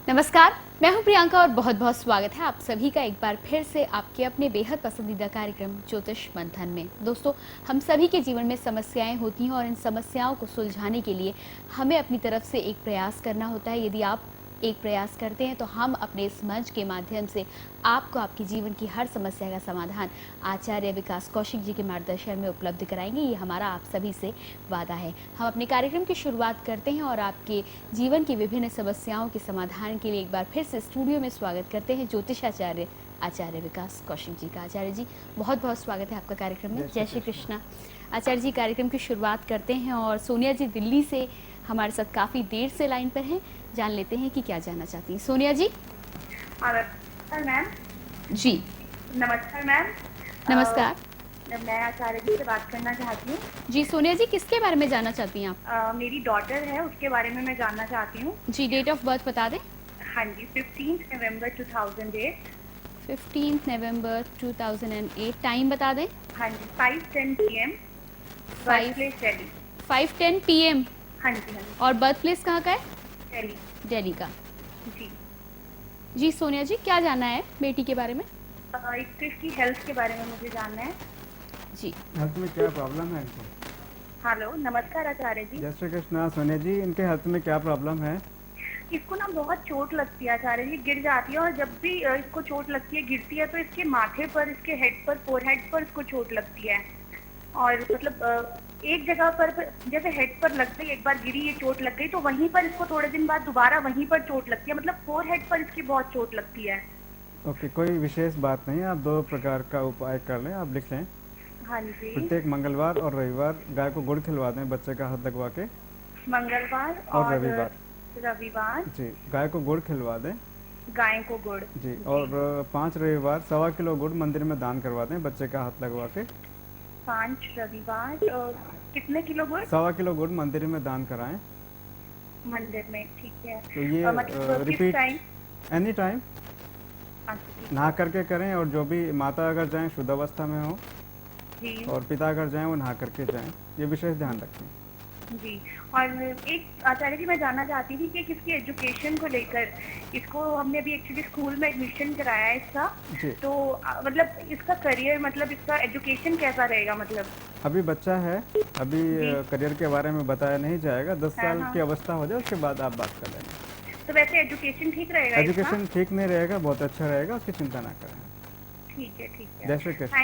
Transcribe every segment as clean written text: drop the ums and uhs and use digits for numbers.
नमस्कार, मैं हूं प्रियंका और बहुत बहुत स्वागत है आप सभी का एक बार फिर से आपके अपने बेहद पसंदीदा कार्यक्रम ज्योतिष मंथन में। दोस्तों, हम सभी के जीवन में समस्याएं होती हैं और इन समस्याओं को सुलझाने के लिए हमें अपनी तरफ से एक प्रयास करना होता है। यदि आप एक प्रयास करते हैं तो हम अपने इस मंच के माध्यम से आपको आपके जीवन की हर समस्या का समाधान आचार्य विकास कौशिक जी के मार्गदर्शन में उपलब्ध कराएंगे। ये हमारा आप सभी से वादा है। हम अपने कार्यक्रम की शुरुआत करते हैं और आपके जीवन की विभिन्न समस्याओं के समाधान के लिए एक बार फिर से स्टूडियो में स्वागत करते हैं ज्योतिषाचार्य आचार्य विकास कौशिक जी का। आचार्य जी, बहुत बहुत स्वागत है आपका कार्यक्रम में। जय श्री कृष्णा। आचार्य जी, कार्यक्रम की शुरुआत करते हैं और सोनिया जी दिल्ली से हमारे साथ काफ़ी देर से लाइन पर हैं। जान लेते हैं कि क्या जानना चाहती हैं सोनिया जी। नमस्कार मैम। जी नमस्कार मैम। नमस्कार। मैं आचार्य जी से बात करना चाहती हूँ। जी सोनिया जी, किसके बारे में जानना चाहती हैं आप? मेरी डॉटर है, उसके बारे में मैं जानना चाहती हूँ। जी, डेट ऑफ बर्थ बता दें। हाँ जी, 15 नवंबर 2008। 15 नवंबर 2008। टाइम बता दें। हाँ जी, 5:10 PM। Birth place Delhi. 5:10 PM। हाँ जी हाँ जी। और बर्थ प्लेस कहाँ का है? दिल्ली। दिल्ली का। जी जी सोनिया जी, क्या जानना है बेटी के बारे में? एक तो इसकी हेल्थ के बारे में मुझे जानना है। जी, हेल्थ में क्या प्रॉब्लम है इनको? हेलो, नमस्कार आचार्य जी। जय श्री कृष्णा। सोनिया जी, इनके हेल्थ में क्या प्रॉब्लम है? इसको ना बहुत चोट लगती है आचार्य जी, गिर जाती है और जब भी इसको चोट लगती है, गिरती है तो इसके माथे पर, इसके हेड पर, फोरहेड पर इसको चोट लगती है। और मतलब एक जगह पर जैसे हेड पर लग गई, एक बार गिरी, ये चोट लग गई तो वहीं पर इसको थोड़े दिन बाद दोबारा वहीं पर चोट लगती है। मतलब फोरहेड पर इसकी बहुत चोट लगती है। ओके, कोई विशेष बात नहीं है। आप 2 प्रकार का उपाय कर लें। आप लिख लें। हाँ जी। प्रत्येक मंगलवार और रविवार गाय को गुड़ खिलवा दें बच्चे का हाथ लगवा के। मंगलवार और रविवार जी, गाय को गुड़ खिलवा दें। गाय को गुड़ जी। और 5 रविवार 1.25 किलो गुड़ मंदिर में दान करवा दें बच्चे का हाथ लगवा के। 5 रविवार कितने किलो गुड़? 1.25 किलो गुड़ मंदिर में दान कराएं मंदिर में। ठीक है। तो ये मतलब रिपीट टाइम? एनी टाइम नहा करके करें। और जो भी माता अगर जाएं शुद्ध अवस्था में हो जी। और पिता अगर जाएं वो नहा करके जाएं। ये विशेष ध्यान रखें। जी। और एक आचार्य जी, मैं जानना चाहती थी कि किसकी एजुकेशन को लेकर, इसको हमने अभी एक्चुअली स्कूल में एडमिशन कराया है इसका, तो मतलब इसका करियर, मतलब इसका एजुकेशन कैसा रहेगा? मतलब अभी बच्चा है, अभी करियर के बारे में बताया नहीं जाएगा। 10 साल की अवस्था हो जाए उसके बाद आप बात कर लेना। तो वैसे एजुकेशन ठीक रहेगा? एजुकेशन ठीक नहीं रहेगा, बहुत अच्छा रहेगा, उसकी चिंता ना करें। ठीक है, ठीक है। जय श्री कृष्ण।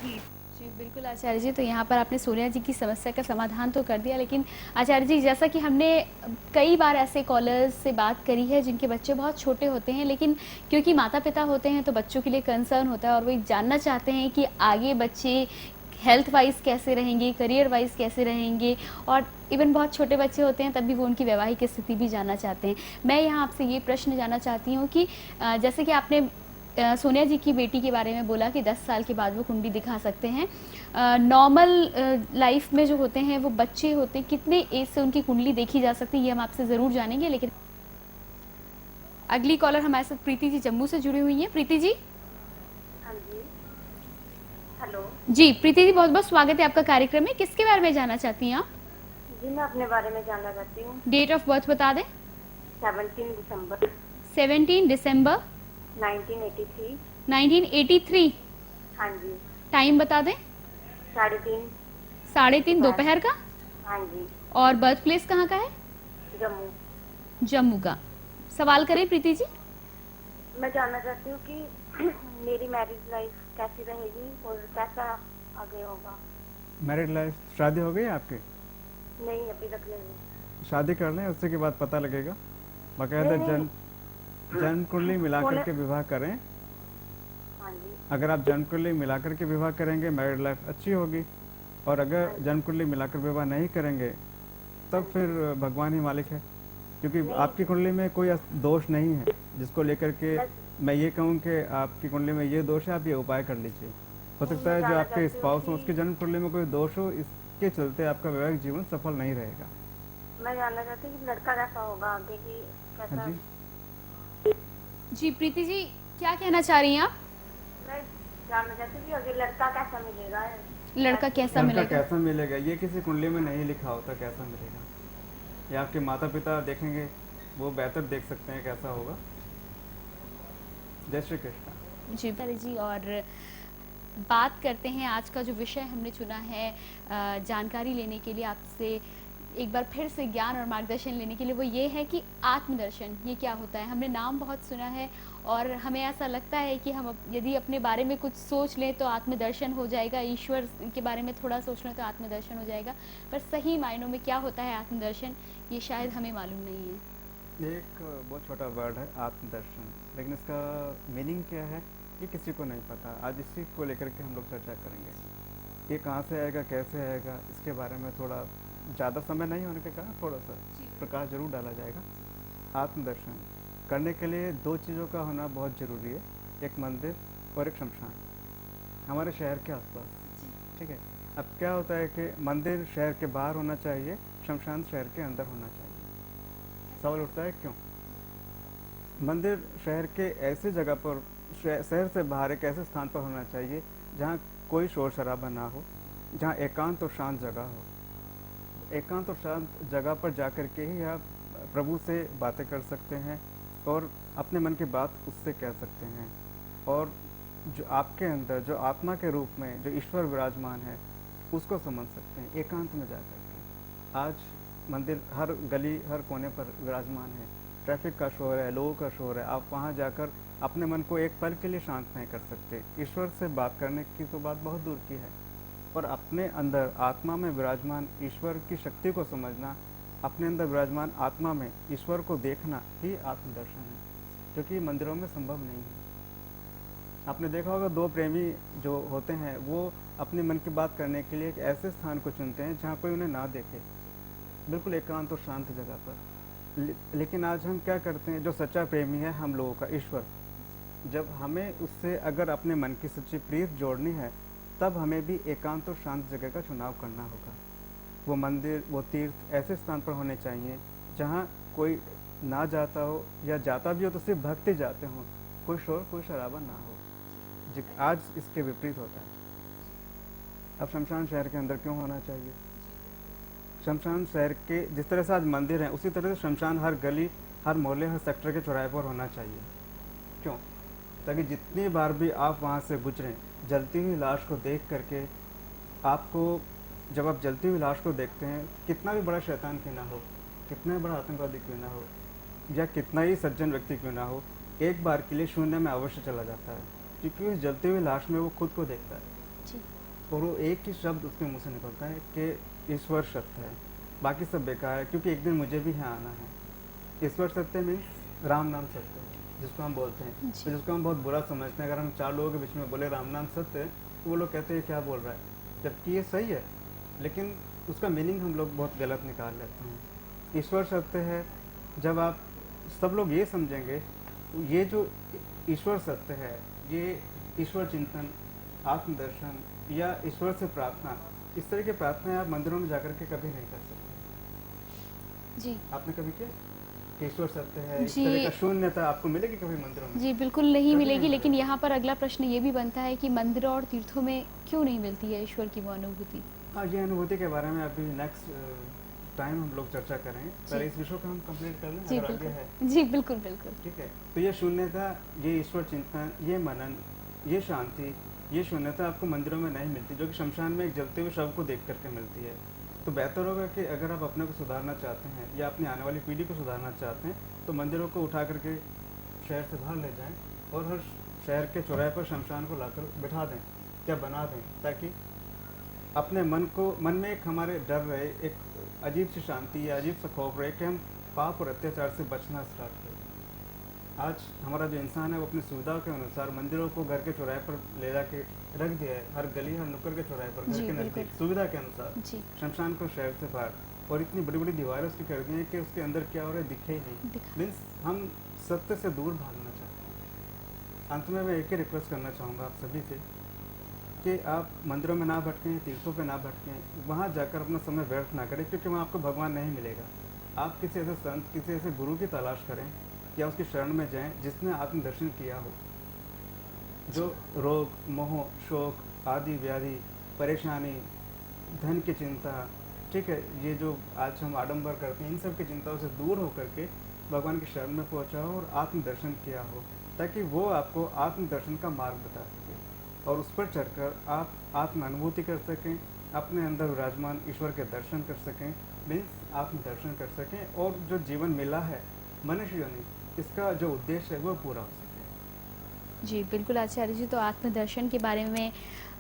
जी जी बिल्कुल आचार्य जी। तो यहाँ पर आपने सोनिया जी की समस्या का समाधान तो कर दिया, लेकिन आचार्य जी, जैसा कि हमने कई बार ऐसे कॉलर्स से बात करी है जिनके बच्चे बहुत छोटे होते हैं, लेकिन क्योंकि माता पिता होते हैं तो बच्चों के लिए कंसर्न होता है और वो जानना चाहते हैं कि आगे बच्चे हेल्थ वाइज कैसे रहेंगे, करियर वाइज कैसे रहेंगे, और इवन बहुत छोटे बच्चे होते हैं तब भी वो उनकी वैवाहिक स्थिति भी जानना चाहते हैं। मैं यहाँ आपसे ये प्रश्न जानना चाहती हूँ कि जैसे कि आपने सोनिया जी की बेटी के बारे में बोला कि 10 साल के बाद वो कुंडली दिखा सकते हैं। नॉर्मल लाइफ में जो होते हैं वो बच्चे होते हैं, कितने एज से उनकी कुंडली देखी जा सकती है, ये हम आपसे ज़रूर जानेंगे। लेकिन अगली कॉलर हमारे साथ प्रीति जी जम्मू से जुड़ी हुई हैं। प्रीति जी। हाँ जी। हेलो जी प्रीति जी, बहुत बहुत स्वागत है आपका कार्यक्रम में। किसके बारे में जानना चाहती हैं आप? जी, मैं अपने बारे में जानना चाहती हूँ। डेट ऑफ बर्थ बता दें। 17 दिसंबर 17 दिसंबर 1983। 1983। हाँ जी। टाइम बता दें। 3:30। 3:30 दोपहर का। हाँ जी। और बर्थ प्लेस कहाँ का है? जम्मू। जम्मू का। सवाल करें प्रीति जी। मैं जानना चाहती हूँ कि मेरी मैरिज लाइफ कैसी रहेगी और कैसा आगे होगा। मैरिड लाइफ, शादी हो गई आपकी? नहीं, अभी तक नहीं। शादी कर लें, उससे के बाद पता लगेगा। बाकायदा जन्म कुंडली मिलाकर के विवाह करें। हाँ जी। अगर आप जन्म कुंडली मिलाकर के विवाह करेंगे मैरिड लाइफ अच्छी होगी। और अगर जन्म कुंडली मिलाकर विवाह नहीं करेंगे तब फिर भगवान ही मालिक है, क्योंकि आपकी कुंडली में कोई दोष नहीं है जिसको लेकर के मैं ये कहूँ कि आपकी कुंडली में ये दोष है, आप ये उपाय कर लीजिए। हो सकता है जो आपके स्पाउस हो उसकी जन्म कुंडली में कोई दोष हो, इसके चलते आपका वैवाहिक जीवन सफल नहीं रहेगा। मैं जानना चाहती हूँ कि लड़का कैसा होगा आगे, की कैसा? जी प्रीति जी, क्या कहना चाह रही हैं आप? मैं जानना चाहती हूँ कि आगे लड़का कैसा मिलेगा। लड़का कैसा मिलेगा? कैसा मिलेगा ये किसी कुंडली में नहीं लिखा होता कैसा मिलेगा। ये आपके माता पिता देखेंगे वो बेहतर देख सकते हैं कैसा होगा। जय श्री कृष्ण। जी पहले जी, और बात करते हैं आज का जो विषय हमने चुना है जानकारी लेने के लिए आपसे, एक बार फिर से ज्ञान और मार्गदर्शन लेने के लिए, वो ये है कि आत्मदर्शन ये क्या होता है। हमने नाम बहुत सुना है और हमें ऐसा लगता है कि हम यदि अपने बारे में कुछ सोच लें तो आत्मदर्शन हो जाएगा, ईश्वर के बारे में थोड़ा सोच लें तो आत्मदर्शन हो जाएगा, पर सही मायनों में क्या होता है आत्मदर्शन ये शायद हमें मालूम नहीं है। ये एक बहुत छोटा वर्ड है आत्मदर्शन, लेकिन इसका मीनिंग क्या है ये किसी को नहीं पता। आज इसी को लेकर के हम लोग चर्चा करेंगे। ये कहाँ से आएगा, कैसे आएगा, इसके बारे में थोड़ा ज़्यादा समय नहीं होने के कारण थोड़ा सा प्रकाश जरूर डाला जाएगा। आत्मदर्शन करने के लिए दो चीज़ों का होना बहुत ज़रूरी है, एक मंदिर और एक शमशान हमारे शहर के आसपास। ठीक है, अब क्या होता है कि मंदिर शहर के बाहर होना चाहिए, शमशान शहर के अंदर होना चाहिए। सवाल उठता है क्यों? मंदिर शहर के ऐसी जगह पर, शहर से बाहर एक ऐसे स्थान पर होना चाहिए जहाँ कोई शोर शराबा ना हो, जहाँ एकांत और शांत जगह हो। एकांत और शांत जगह पर जाकर के ही आप प्रभु से बातें कर सकते हैं और अपने मन की बात उससे कह सकते हैं, और जो आपके अंदर जो आत्मा के रूप में जो ईश्वर विराजमान है उसको समझ सकते हैं एकांत में जाकर के। आज मंदिर हर गली हर कोने पर विराजमान है, ट्रैफिक का शोर है, लोगों का शोर है, आप वहाँ जाकर अपने मन को एक पल के लिए शांत नहीं कर सकते। ईश्वर से बात करने की तो बात बहुत दूर की है, पर अपने अंदर आत्मा में विराजमान ईश्वर की शक्ति को समझना, अपने अंदर विराजमान आत्मा में ईश्वर को देखना ही आत्मदर्शन है, जो कि मंदिरों में संभव नहीं है। आपने देखा होगा दो प्रेमी जो होते हैं वो अपने मन की बात करने के लिए एक ऐसे स्थान को चुनते हैं जहाँ कोई उन्हें ना देखे, बिल्कुल एकांत और शांत जगह पर। लेकिन आज हम क्या करते हैं, जो सच्चा प्रेमी है हम लोगों का ईश्वर, जब हमें उससे अगर अपने मन की सच्ची प्रीत जोड़नी है तब हमें भी एकांत और शांत जगह का चुनाव करना होगा। वो मंदिर, वो तीर्थ ऐसे स्थान पर होने चाहिए जहाँ कोई ना जाता हो, या जाता भी हो तो सिर्फ भक्ति जाते हों, कोई शोर कोई शराबा ना हो। आज इसके विपरीत होता है। अब शमशान शहर के अंदर क्यों होना चाहिए? शमशान शहर के जिस तरह से आज मंदिर हैं उसी तरह से शमशान हर गली, हर मोहल्ले, हर सेक्टर के चौराहे पर होना चाहिए। क्यों? ताकि जितनी बार भी आप वहाँ से गुजरें, जलती हुई लाश को देख करके आपको, जब आप जलती हुई लाश को देखते हैं, कितना भी बड़ा शैतान क्यों ना हो, कितना भी बड़ा आतंकवादी क्यों ना हो, या कितना ही सज्जन व्यक्ति क्यों ना हो, एक बार के लिए शून्य में अवश्य चला जाता है, क्योंकि उस जलती हुई लाश में वो खुद को देखता है जी। और वो एक ही शब्द उसके मुँह से निकलता है कि ईश्वर सत्य है, बाकी सब बेकार है, क्योंकि एक दिन मुझे भी यहाँ आना है। ईश्वर सत्य मीन्स राम नाम सत्य है, जिसको हम बोलते हैं, तो जिसको हम बहुत बुरा समझते हैं। अगर हम चार लोगों के बीच में बोले राम नाम सत्य है तो वो लोग कहते हैं क्या बोल रहा है, जबकि ये सही है, लेकिन उसका मीनिंग हम लोग बहुत गलत निकाल लेते हैं। ईश्वर सत्य है, जब आप सब लोग ये समझेंगे, ये जो ईश्वर सत्य है, ये ईश्वर चिंतन, आत्मदर्शन या ईश्वर से प्रार्थना, इस तरह की प्रार्थना आप मंदिरों में जाकर के कभी नहीं कर सकते। जी आपने कभी किया कि ईश्वर सत्य है, इस जी। तरह का शून्यता आपको मिलेगी कभी मंदिरों में? जी बिल्कुल नहीं कभी मिलेगी, नहीं लेकिन यहाँ पर अगला प्रश्न ये भी बनता है कि मंदिरों और तीर्थों में क्यों नहीं मिलती है ईश्वर की वो अनुभूति? हाँ, ये अनुभूति के बारे में अभी नेक्स्ट टाइम हम लोग चर्चा करेंगे। पहले इस विषय को हम कंप्लीट कर लें जी अगर आगे है। बिल्कुल, जी बिल्कुल बिल्कुल। ठीक है, तो ये शून्यता, ये ईश्वर चिंतन, ये मनन, ये शांति, ये शून्यता आपको मंदिरों में नहीं मिलती, जो कि शमशान में एक जलते हुए शव को देख करके मिलती है। तो बेहतर होगा कि अगर आप अपने को सुधारना चाहते हैं या अपनी आने वाली पीढ़ी को सुधारना चाहते हैं तो मंदिरों को उठा करके शहर से बाहर ले जाएं और हर शहर के चौराहे पर शमशान को लाकर बिठा दें या बना दें, ताकि अपने मन में एक हमारे डर रहे, एक अजीब सी शांति या अजीब सा खौफ रहे कि हम पाप और अत्याचार से बचना स्टार्ट करें। आज हमारा जो इंसान है वो अपनी सुविधा के अनुसार मंदिरों को घर के चौराहे पर ले जाके रख दिया है, हर गली हर नुक्कड़ के चौराहे पर, घर जी, के बिल्कुल। नज़दीक, सुविधा के अनुसार। जी शमशान को शहर से बाहर, और इतनी बड़ी बड़ी दीवारें उसकी कर दी हैं कि उसके अंदर क्या हो रहा है दिखे ही नहीं। दिखा- मीन्स हम सत्य से दूर भागना चाहते हैं। अंत में मैं एक ही रिक्वेस्ट करना चाहूँगा आप सभी से कि आप मंदिरों में ना भटकें, तीर्थों पे ना भटकें, वहाँ जाकर अपना समय व्यर्थ ना करें, क्योंकि वहाँ आपको भगवान नहीं मिलेगा। आप किसी ऐसे संत, किसी ऐसे गुरु की तलाश करें या उसकी शरण में जाएं जिसने आत्मदर्शन किया हो, जो रोग, मोह, शोक आदि व्याधि, परेशानी, धन की चिंता, ठीक है, ये जो आज हम आडंबर करते हैं, इन सब की चिंताओं से दूर होकर के भगवान की शरण में पहुंचा हो और आत्मदर्शन किया हो, ताकि वो आपको आत्मदर्शन का मार्ग बता सके और उस पर चढ़कर आप आत्म अनुभूति कर सकें, अपने अंदर विराजमान ईश्वर के दर्शन कर सकें, मीन्स आत्मदर्शन कर सकें, और जो जीवन मिला है मनुष्य योनि, इसका जो उद्देश्य है वो पूरा हो सके। जी बिल्कुल आचार्य जी, तो आत्मदर्शन के बारे में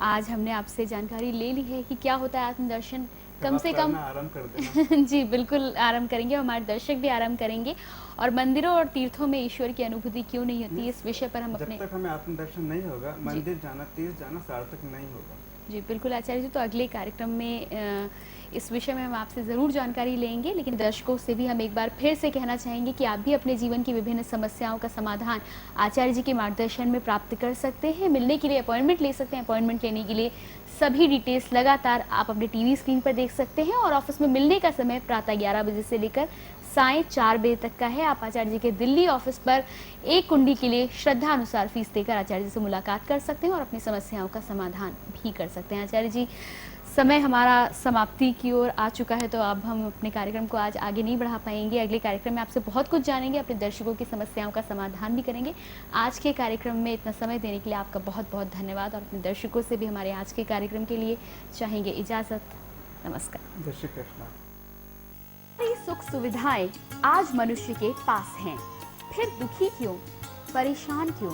आज हमने आपसे जानकारी ले ली है कि क्या होता है आत्मदर्शन। कम से कम आराम कर देना। जी बिल्कुल आराम करेंगे, हमारे दर्शक भी आराम करेंगे। और मंदिरों और तीर्थों में ईश्वर की अनुभूति क्यों नहीं होती, इस विषय पर हम अपने जब तक हमें आत्मदर्शन नहीं होगा, मंदिर जाना, तीर्थ जाना सार्थक नहीं होगा। जी बिल्कुल आचार्य जी, तो अगले कार्यक्रम में इस विषय में हम आपसे ज़रूर जानकारी लेंगे, लेकिन दर्शकों से भी हम एक बार फिर से कहना चाहेंगे कि आप भी अपने जीवन की विभिन्न समस्याओं का समाधान आचार्य जी के मार्गदर्शन में प्राप्त कर सकते हैं। मिलने के लिए अपॉइंटमेंट ले सकते हैं। अपॉइंटमेंट लेने के लिए सभी डिटेल्स लगातार आप अपने टीवी स्क्रीन पर देख सकते हैं। और ऑफिस में मिलने का समय प्रातः 11 बजे से लेकर साय 4 बजे तक का है। आप आचार्य जी के दिल्ली ऑफिस पर एक कुंडी के लिए श्रद्धा अनुसार फीस देकर आचार्य जी से मुलाकात कर सकते हैं और अपनी समस्याओं का समाधान भी कर सकते हैं। आचार्य जी, समय हमारा समाप्ति की ओर आ चुका है, तो अब हम अपने कार्यक्रम को आज आगे नहीं बढ़ा पाएंगे। अगले कार्यक्रम में आपसे बहुत कुछ जानेंगे, अपने दर्शकों की समस्याओं का समाधान भी करेंगे। आज के कार्यक्रम में इतना समय देने के लिए आपका बहुत बहुत धन्यवाद, और अपने दर्शकों से भी हमारे आज के कार्यक्रम के लिए चाहेंगे इजाज़त। नमस्कार। जय श्री कृष्ण। सारी सुख सुविधाएं आज मनुष्य के पास हैं, फिर दुखी क्यों, परेशान क्यों,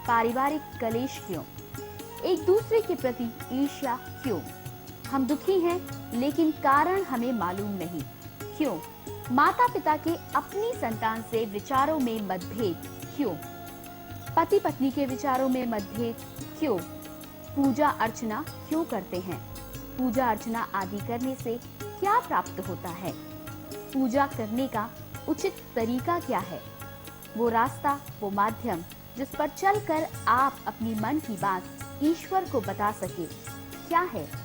पारिवारिक कलेश क्यों, एक दूसरे के प्रति ईर्ष्या क्यों? हम दुखी हैं लेकिन कारण हमें मालूम नहीं क्यों? माता पिता के अपनी संतान से विचारों में मतभेद क्यों? पति पत्नी के विचारों में मतभेद क्यों? पूजा अर्चना क्यों करते हैं? पूजा अर्चना आदि करने से क्या प्राप्त होता है? पूजा करने का उचित तरीका क्या है? वो रास्ता, वो माध्यम जिस पर चलकर आप अपनी मन की बात ईश्वर को बता सके क्या है?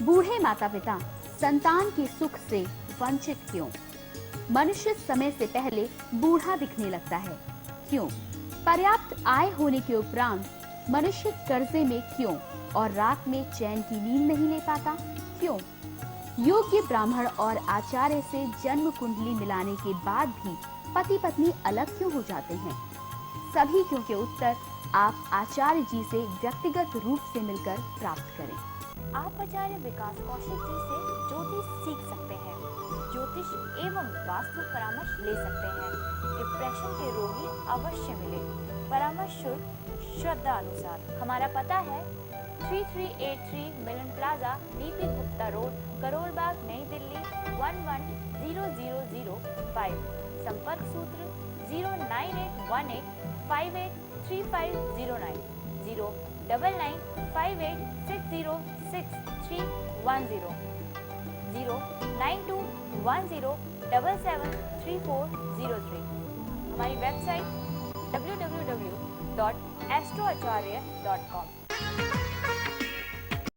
बूढ़े माता पिता संतान के सुख से वंचित क्यों? मनुष्य समय से पहले बूढ़ा दिखने लगता है क्यों? पर्याप्त आय होने के उपरांत मनुष्य कर्जे में क्यों और रात में चैन की नींद नहीं ले पाता क्यों? योग्य ब्राह्मण और आचार्य से जन्म कुंडली मिलाने के बाद भी पति पत्नी अलग क्यों हो जाते हैं? सभी क्यों के उत्तर आप आचार्य जी से व्यक्तिगत रूप से मिलकर प्राप्त करें। आप आचार्य विकास कौशिक जी से ज्योतिष सीख सकते हैं, ज्योतिष एवं वास्तु परामर्श ले सकते हैं। डिप्रेशन के रोगी अवश्य मिले, परामर्श शुल्क श्रद्धा अनुसार। हमारा पता है 3383 Milan plaza, DP Gupta road, Karol Bagh, Nai Delhi 110005। संपर्क सूत्र 09818 583509 09958606310 09210773403। हमारी वेबसाइट www.astroacharya.com।